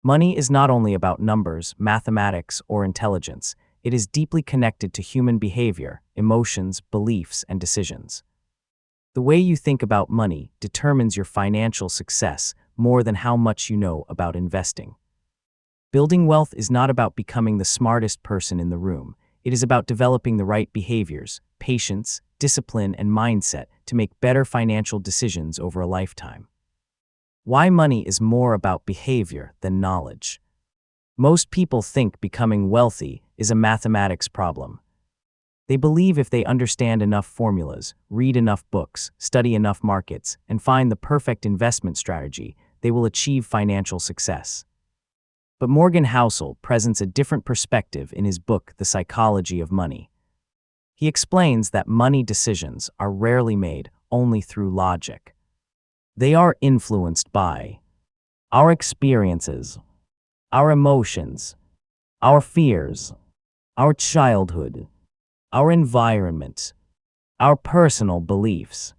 Money is not only about numbers, mathematics, or intelligence. It is deeply connected to human behavior, emotions, beliefs, and decisions. The way you think about money determines your financial success more than how much you know about investing. Building wealth is not about becoming the smartest person in the room. It is about developing the right behaviors, patience, discipline, and mindset to make better financial decisions over a lifetime. Why money is more about behavior than knowledge. Most people think becoming wealthy is a mathematics problem. They believe if they understand enough formulas, read enough books, study enough markets, and find the perfect investment strategy, they will achieve financial success. But Morgan Housel presents a different perspective in his book, The Psychology of Money. He explains that money decisions are rarely made only through logic. They are influenced by our experiences, our emotions, our fears, our childhood, our environment, our personal beliefs.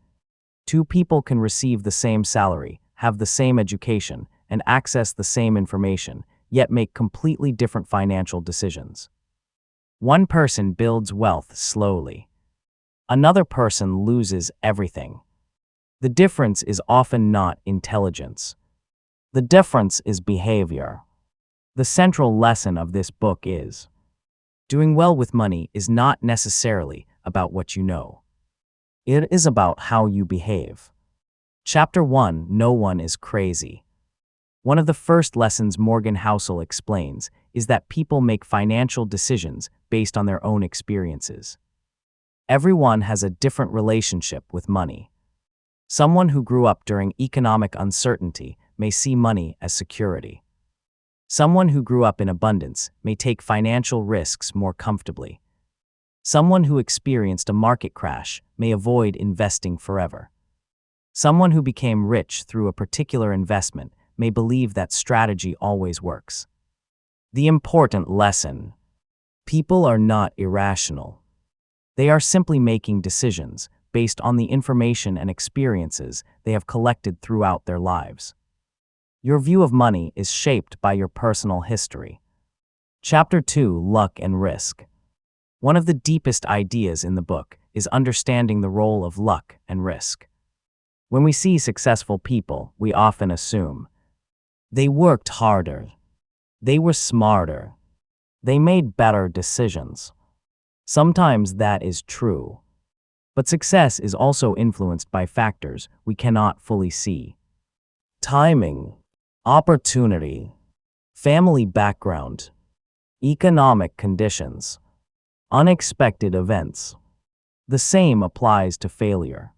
Two people can receive the same salary, have the same education, and access the same information, yet make completely different financial decisions. One person builds wealth slowly. Another person loses everything. The difference is often not intelligence. The difference is behavior. The central lesson of this book is: doing well with money is not necessarily about what you know. It is about how you behave. Chapter 1: No one is crazy. One of the first lessons Morgan Housel explains is that people make financial decisions based on their own experiences. Everyone has a different relationship with money. Someone who grew up during economic uncertainty may see money as security. Someone who grew up in abundance may take financial risks more comfortably. Someone who experienced a market crash may avoid investing forever. Someone who became rich through a particular investment may believe that strategy always works. The important lesson: people are not irrational. They are simply making decisions based on the information and experiences they have collected throughout their lives. Your view of money is shaped by your personal history. Chapter 2: Luck and Risk. One of the deepest ideas in the book is understanding the role of luck and risk. When we see successful people, we often assume they worked harder, they were smarter, they made better decisions. Sometimes that is true. But success is also influenced by factors we cannot fully see. Timing, opportunity, family background, economic conditions, unexpected events. The same applies to failure.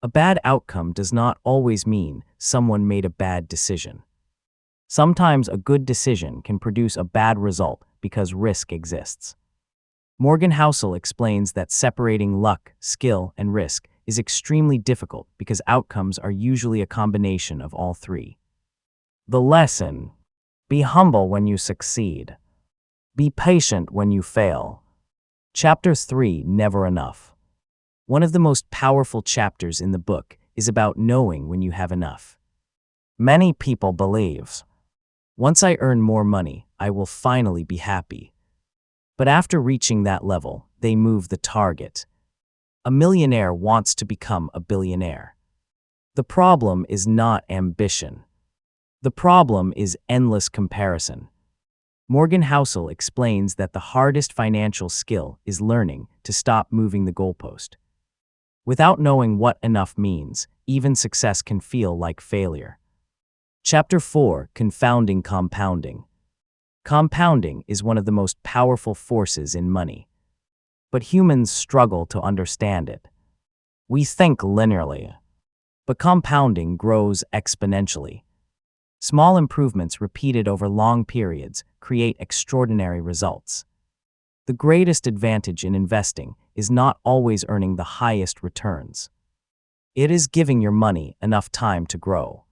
A bad outcome does not always mean someone made a bad decision. Sometimes a good decision can produce a bad result because risk exists. Morgan Housel explains that separating luck, skill, and risk is extremely difficult because outcomes are usually a combination of all three. The lesson: be humble when you succeed. Be patient when you fail. Chapter 3: Never Enough. One of the most powerful chapters in the book is about knowing when you have enough. Many people believe, once I earn more money, I will finally be happy. But after reaching that level, they move the target. A millionaire wants to become a billionaire. The problem is not ambition. The problem is endless comparison. Morgan Housel explains that the hardest financial skill is learning to stop moving the goalpost. Without knowing what enough means, even success can feel like failure. Chapter 4: Confounding Compounding. Compounding is one of the most powerful forces in money. But humans struggle to understand it. We think linearly, but compounding grows exponentially. Small improvements repeated over long periods create extraordinary results. The greatest advantage in investing is not always earning the highest returns. It is giving your money enough time to grow.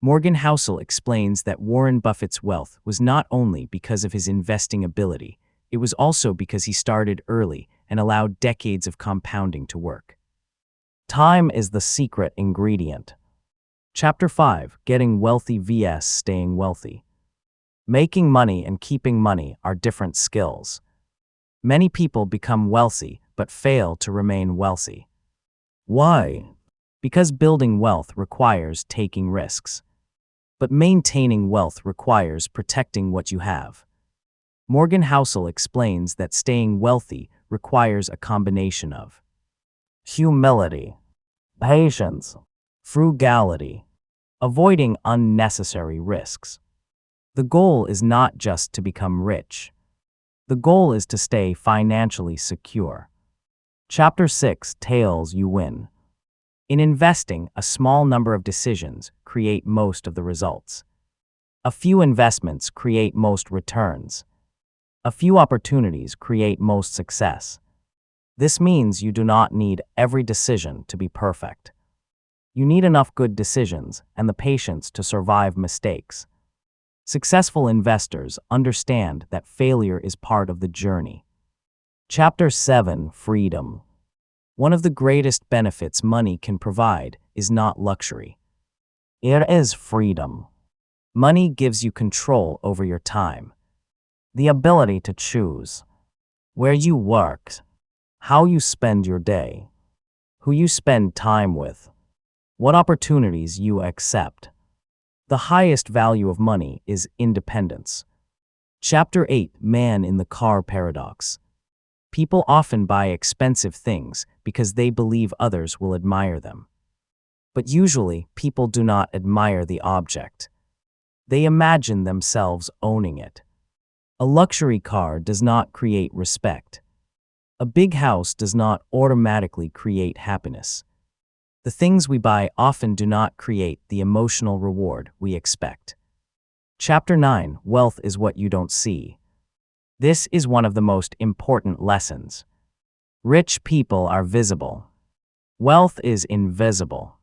Morgan Housel explains that Warren Buffett's wealth was not only because of his investing ability, it was also because he started early and allowed decades of compounding to work. Time is the secret ingredient. Chapter 5: Getting Wealthy vs. Staying Wealthy. Making money and keeping money are different skills. Many people become wealthy but fail to remain wealthy. Why? Because building wealth requires taking risks. But maintaining wealth requires protecting what you have. Morgan Housel explains that staying wealthy requires a combination of humility, patience, frugality, avoiding unnecessary risks. The goal is not just to become rich. The goal is to stay financially secure. Chapter 6: Tails You Win. In investing, a small number of decisions create most of the results. A few investments create most returns. A few opportunities create most success. This means you do not need every decision to be perfect. You need enough good decisions and the patience to survive mistakes. Successful investors understand that failure is part of the journey. Chapter 7: Freedom. One of the greatest benefits money can provide is not luxury. It is freedom. Money gives you control over your time, the ability to choose where you work, how you spend your day, who you spend time with, what opportunities you accept. The highest value of money is independence. Chapter 8: Man in the Car Paradox. People often buy expensive things because they believe others will admire them. But usually, people do not admire the object. They imagine themselves owning it. A luxury car does not create respect. A big house does not automatically create happiness. The things we buy often do not create the emotional reward we expect. Chapter 9: Wealth is what you don't see. This is one of the most important lessons. Rich people are visible. Wealth is invisible.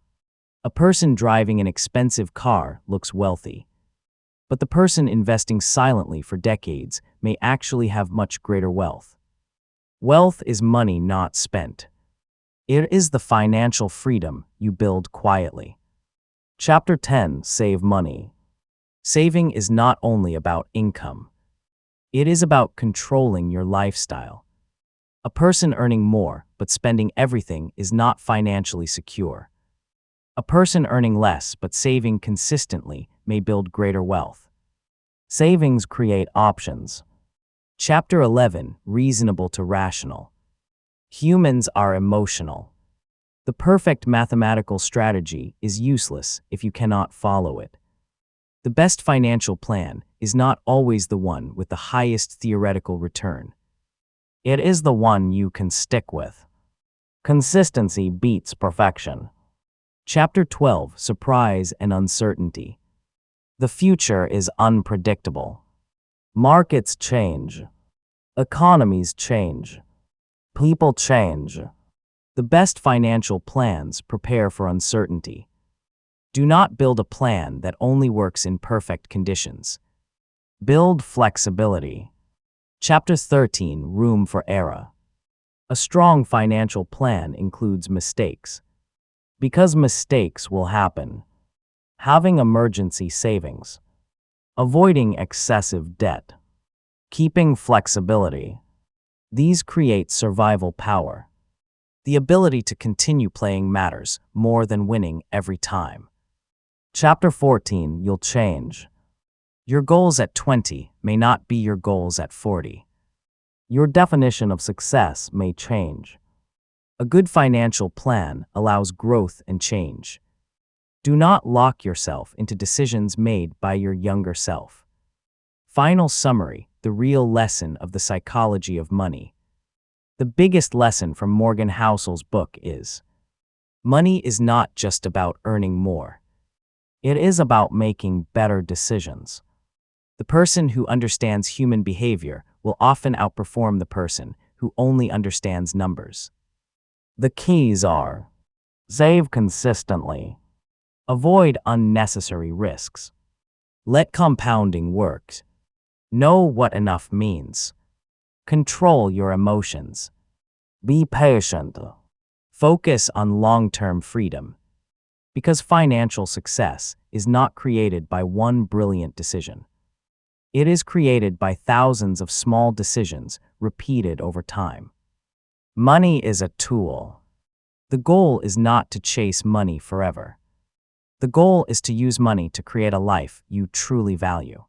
A person driving an expensive car looks wealthy. But the person investing silently for decades may actually have much greater wealth. Wealth is money not spent. It is the financial freedom you build quietly. Chapter 10: Save Money. Saving is not only about income. It is about controlling your lifestyle. A person earning more but spending everything is not financially secure. A person earning less but saving consistently may build greater wealth. Savings create options. Chapter 11: Reasonable to Rational. Humans are emotional. The perfect mathematical strategy is useless if you cannot follow it. The best financial plan is not always the one with the highest theoretical return. It is the one you can stick with. Consistency beats perfection. Chapter 12: Surprise and Uncertainty. The future is unpredictable. Markets change. Economies change. People change. The best financial plans prepare for uncertainty. Do not build a plan that only works in perfect conditions. Build flexibility. Chapter 13: Room for Error. A strong financial plan includes mistakes. Because mistakes will happen. Having emergency savings. Avoiding excessive debt. Keeping flexibility. These create survival power. The ability to continue playing matters more than winning every time. Chapter 14: You'll change. Your goals at 20 may not be your goals at 40. Your definition of success may change. A good financial plan allows growth and change. Do not lock yourself into decisions made by your younger self. Final summary: the real lesson of the psychology of money. The biggest lesson from Morgan Housel's book is: money is not just about earning more. It is about making better decisions. The person who understands human behavior will often outperform the person who only understands numbers. The keys are: save consistently. Avoid unnecessary risks. Let compounding work. Know what enough means. Control your emotions. Be patient. Focus on long-term freedom. Because financial success is not created by one brilliant decision. It is created by thousands of small decisions repeated over time. Money is a tool. The goal is not to chase money forever. The goal is to use money to create a life you truly value.